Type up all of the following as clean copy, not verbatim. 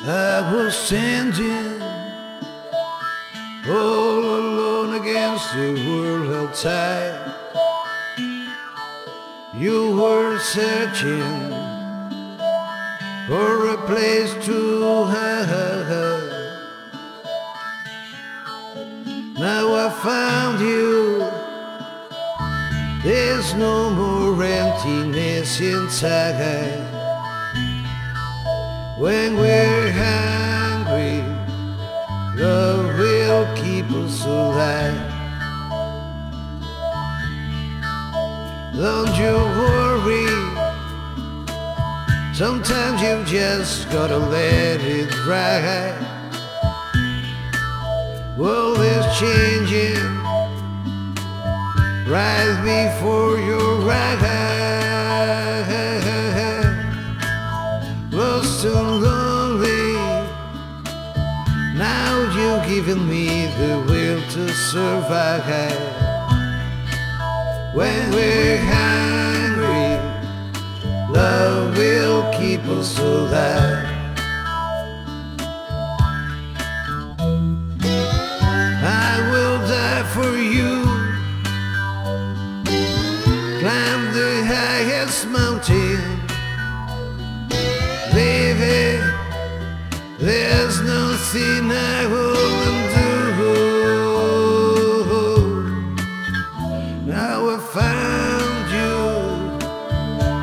I was standing all alone against the world outside. You were searching for a place to hide. Now I found you. There's no more emptiness inside. When we're hungry, love will keep us alive. Don't you worry, sometimes you just gotta let it ride. World is changing right before your eyes. Lost and lonely, now you've given me the will to survive. When we're hungry, love will keep us alive. I will die for you, climb the highest mountain. Baby, there's nothing I wouldn't do. Now I found you.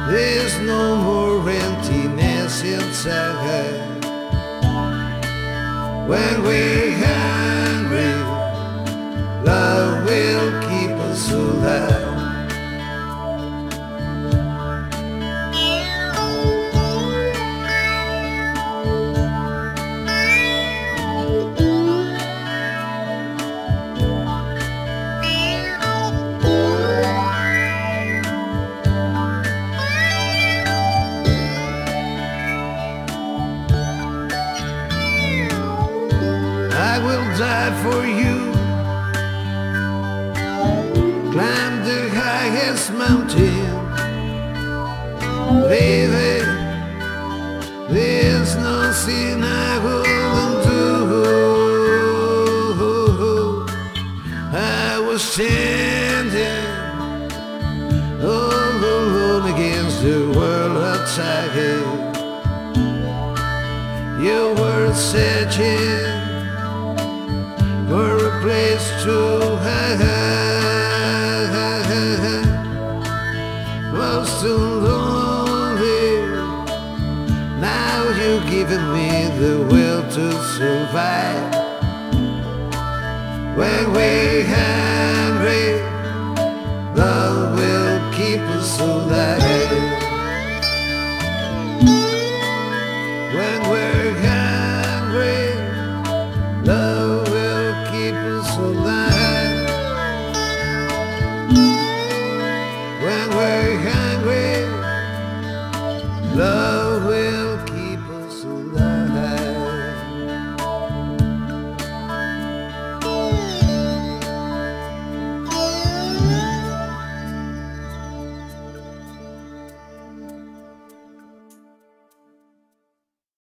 There's no more emptiness inside. When we're hungry, love will keep us alive. I will die for you, climb the highest mountain. Baby, there's nothing I wouldn't do. I was standing all alone against the world outside. You were searching for a place to hide. Lost and lonely, now you've given me the will to survive. When we're hungry, love